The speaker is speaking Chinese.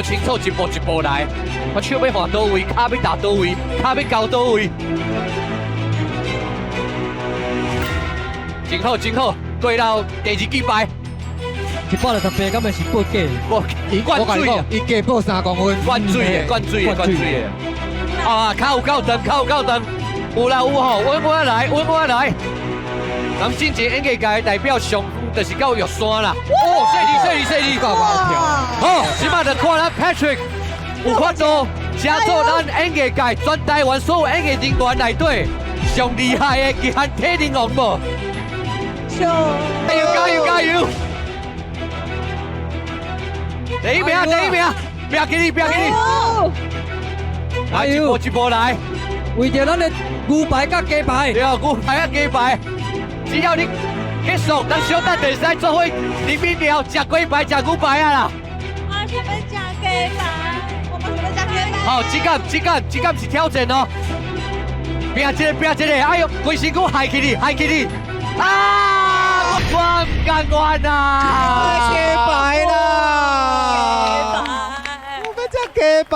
摸清楚，一步一步来。我手要换倒位，脚要打倒位，脚要交倒位。真好真好，过到第二击败。 168，敢咪是报假？我灌水啊！伊加报3公分，灌水的，灌水的，灌水的。啊，脚有够长，脚有够长，有啦有吼，稳稳来，稳稳来。咱进前演艺界代表上远就是到玉山啦。哦，细腻，够跳。好，即摆就看咱 Patrick 有法度加做咱演艺界全台湾所有演艺人员内底上厉害的极限体能王无？加油加油加油！ 第一名，不要给你，不要给你！来，一步一步来，为着咱的牛排甲鸡排，对，牛排啊鸡排，只要你结束，咱小等就使做伙里面聊，吃鸡排，吃牛排啊啦！我想要吃鸡排，我们想要吃鸡排。好，这敢是挑战哦！拼一个，哎呦，规身躯害起你！啊，我唔甘愿啊！鸡排啦！我要吃鸡排。